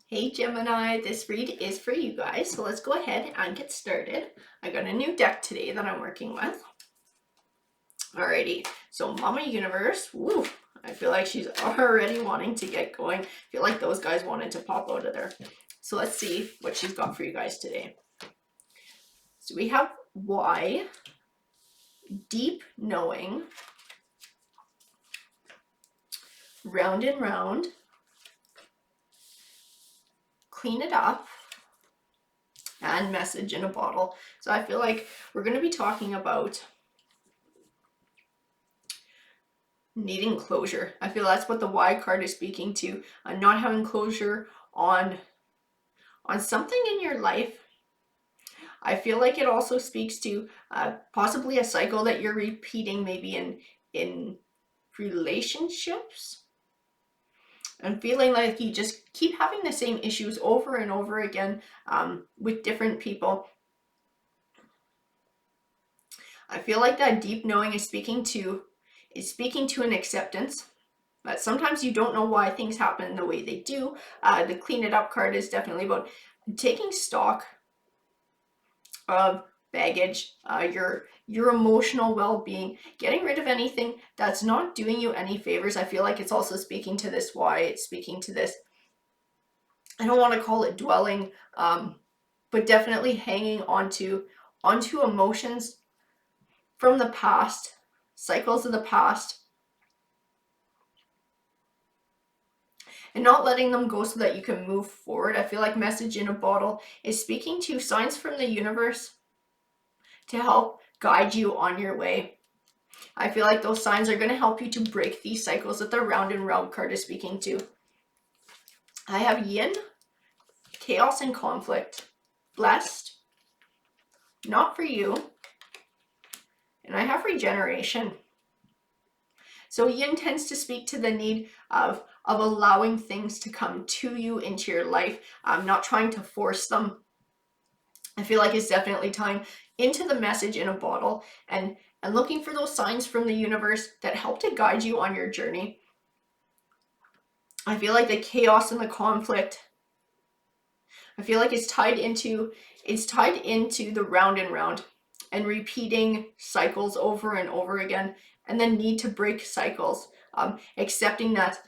Hey Gemini, this read is for you guys, so let's go ahead and get started. I got a new deck today that I'm working with. Alrighty, so Mama Universe, woo, I feel like she's already wanting to get going. I feel like those guys wanted to pop out of there. So let's see what she's got for you guys today. So we have why, deep knowing, round and round, clean it up, and message in a bottle. So I feel like we're going to be talking about needing closure. I feel that's what the why card is speaking to. Not having closure on something in your life. I feel like it also speaks to possibly a cycle that you're repeating, maybe in relationships, and feeling like you just keep having the same issues over and over again with different people. I feel like that deep knowing is speaking to an acceptance, but sometimes you don't know why things happen the way they do. The clean it up card is definitely about taking stock of baggage, your emotional well-being, getting rid of anything that's not doing you any favors. I feel like it's also speaking to this why, it's speaking to this, I don't want to call it dwelling, but definitely hanging onto emotions from the past, cycles of the past, and not letting them go so that you can move forward. I feel like message in a bottle is speaking to signs from the universe to help guide you on your way. I feel like those signs are going to help you to break these cycles that the round and round card is speaking to. I have yin, chaos and conflict, blessed, not for you, and I have regeneration. So yin tends to speak to the need of allowing things to come to you into your life, not trying to force them. I feel like it's definitely time into the message in a bottle and looking for those signs from the universe that help to guide you on your journey. I feel like the chaos and the conflict, I feel like it's tied into the round and round and repeating cycles over and over again, and then need to break cycles, accepting that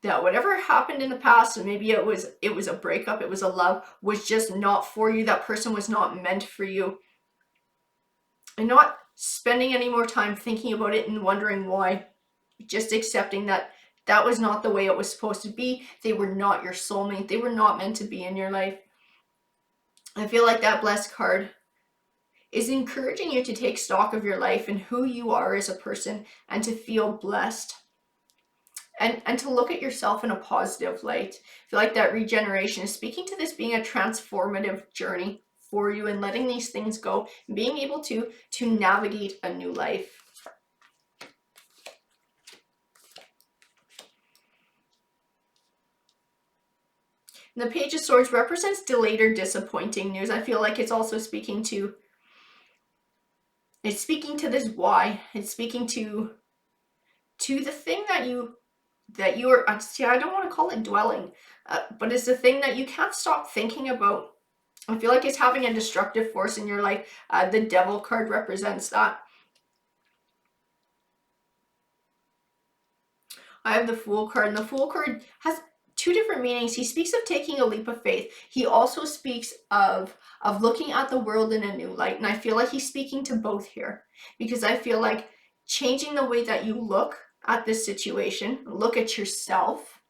whatever happened in the past, and maybe it was a breakup, it was a love, was just not for you. That person was not meant for you, and not spending any more time thinking about it and wondering why. Just accepting that was not the way it was supposed to be. They were not your soulmate. They were not meant to be in your life. I feel like that blessed card is encouraging you to take stock of your life and who you are as a person, and to feel blessed, and to look at yourself in a positive light. I feel like that regeneration is speaking to this being a transformative journey for you, and letting these things go and being able to navigate a new life. And the Page of Swords represents delayed or disappointing news. I feel like it's also speaking to this why. It's speaking to the thing that you are, see, I don't want to call it dwelling, but it's the thing that you can't stop thinking about. I feel like it's having a destructive force in your life. The Devil card represents that. I have the Fool card, and the Fool card has two different meanings. He speaks of taking a leap of faith. He also speaks of looking at the world in a new light, and I feel like he's speaking to both here, because I feel like changing the way that you look at this situation, look at yourself,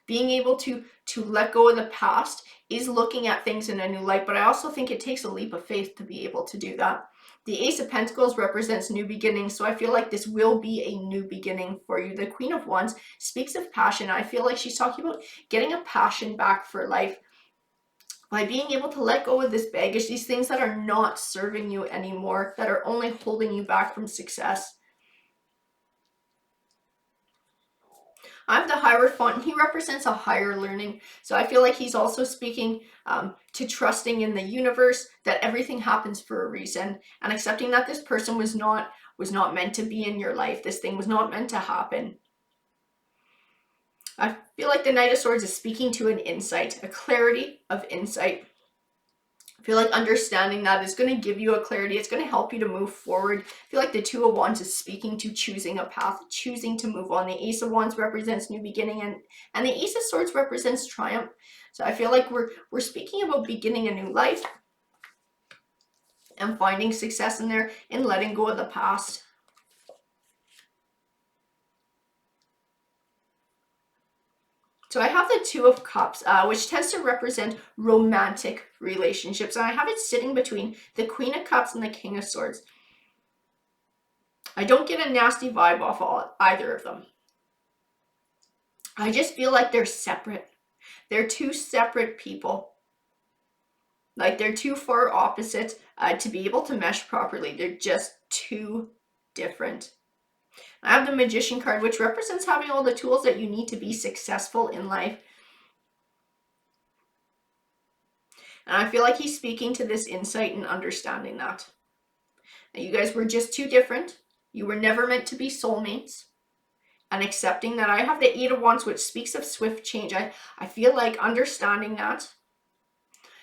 being able to let go of the past, is looking at things in a new light. But I also think it takes a leap of faith to be able to do that. The Ace of Pentacles represents new beginnings, so I feel like this will be a new beginning for you. The Queen of Wands speaks of passion. I feel like she's talking about getting a passion back for life by being able to let go of this baggage, these things that are not serving you anymore, that are only holding you back from success. I have the Hierophant, and he represents a higher learning. So I feel like he's also speaking to trusting in the universe, that everything happens for a reason, and accepting that this person was not meant to be in your life. This thing was not meant to happen. I feel like the Knight of Swords is speaking to an insight, a clarity of insight. I feel like understanding that is going to give you a clarity. It's going to help you to move forward. I feel like the Two of Wands is speaking to choosing a path, choosing to move on. The Ace of Wands represents new beginning, and the Ace of Swords represents triumph. So I feel like we're speaking about beginning a new life and finding success in there and letting go of the past. So I have the Two of Cups, which tends to represent romantic relationships. And I have it sitting between the Queen of Cups and the King of Swords. I don't get a nasty vibe off either of them. I just feel like they're separate. They're two separate people. Like they're too far opposite to be able to mesh properly. They're just too different. I have the Magician card, which represents having all the tools that you need to be successful in life. And I feel like he's speaking to this insight and understanding that. Now, you guys were just too different. You were never meant to be soulmates. And accepting that. I have the Eight of Wands, which speaks of swift change. I feel like understanding that,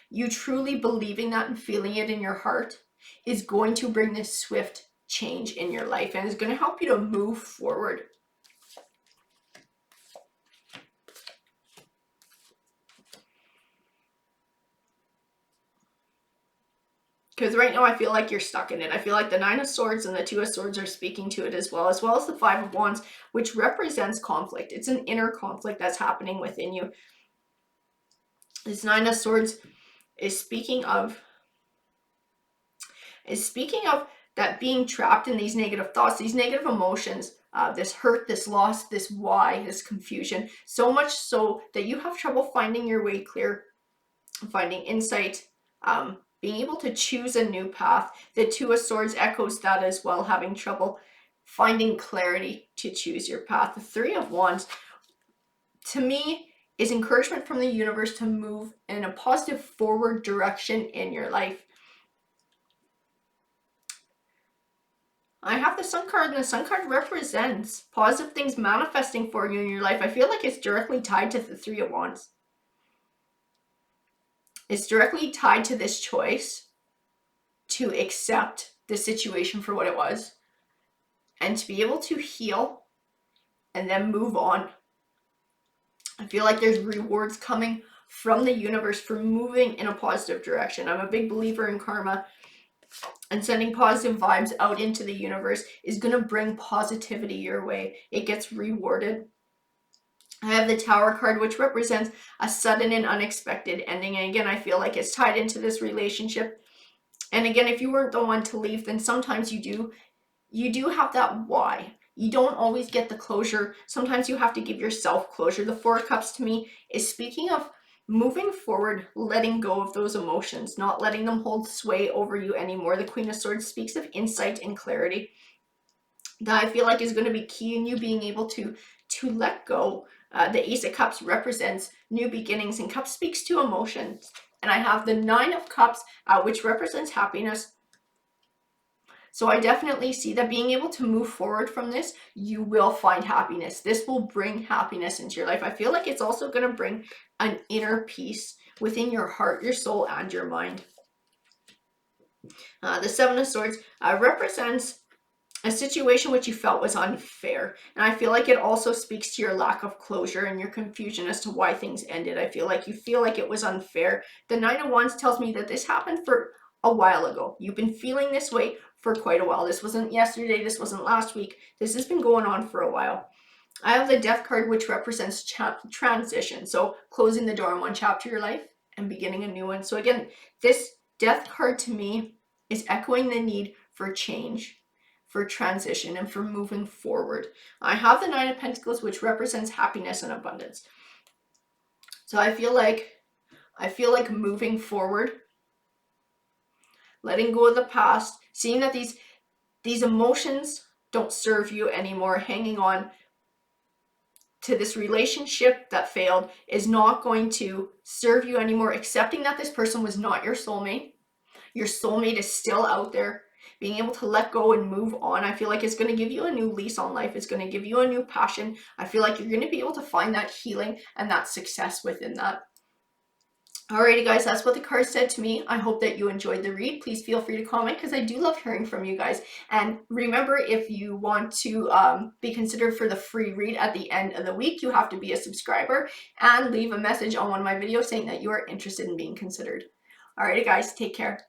you truly believing that and feeling it in your heart, is going to bring this swift change in your life and is going to help you to move forward. Because right now I feel like you're stuck in it. I feel like the Nine of Swords and the Two of Swords are speaking to it as well as the Five of Wands, which represents conflict. It's an inner conflict that's happening within you. This Nine of Swords is speaking of that being trapped in these negative thoughts, these negative emotions, this hurt, this loss, this why, this confusion, so much so that you have trouble finding your way clear, finding insight, being able to choose a new path. The Two of Swords echoes that as well, having trouble finding clarity to choose your path. The Three of Wands, to me, is encouragement from the universe to move in a positive forward direction in your life. I have the Sun card, and the Sun card represents positive things manifesting for you in your life. I feel like it's directly tied to the Three of Wands. It's directly tied to this choice to accept the situation for what it was and to be able to heal and then move on. I feel like there's rewards coming from the universe for moving in a positive direction. I'm a big believer in karma, and sending positive vibes out into the universe is going to bring positivity your way. It gets rewarded. I have the Tower card, which represents a sudden and unexpected ending. And again, I feel like it's tied into this relationship. And again, if you weren't the one to leave, then sometimes you do have that why. You don't always get the closure. Sometimes you have to give yourself closure. The Four of Cups to me is speaking of moving forward, letting go of those emotions, not letting them hold sway over you anymore. The Queen of Swords speaks of insight and clarity that I feel like is going to be key in you being able to let go. The Ace of Cups represents new beginnings, and Cups speaks to emotions. And I have the Nine of Cups, which represents happiness. So I definitely see that being able to move forward from this, you will find happiness. This will bring happiness into your life. I feel like it's also going to bring an inner peace within your heart, your soul, and your mind. The Seven of Swords represents a situation which you felt was unfair. And I feel like it also speaks to your lack of closure and your confusion as to why things ended. I feel like you feel like it was unfair. The Nine of Wands tells me that this happened for a while ago. You've been feeling this way for quite a while. This wasn't yesterday. This wasn't last week. This has been going on for a while. I have the Death card, which represents transition. So closing the door on one chapter of your life and beginning a new one. So again, this Death card to me is echoing the need for change, for transition, and for moving forward. I have the Nine of Pentacles, which represents happiness and abundance. So I feel like moving forward, letting go of the past, seeing that these emotions don't serve you anymore, hanging on to this relationship that failed is not going to serve you anymore, accepting that this person was not your soulmate. Your soulmate is still out there. being able to let go and move on, I feel like it's going to give you a new lease on life. It's going to give you a new passion. I feel like you're going to be able to find that healing and that success within that. Alrighty guys, that's what the card said to me. I hope that you enjoyed the read. Please feel free to comment because I do love hearing from you guys. And remember, if you want to be considered for the free read at the end of the week, you have to be a subscriber and leave a message on one of my videos saying that you are interested in being considered. Alrighty guys, take care.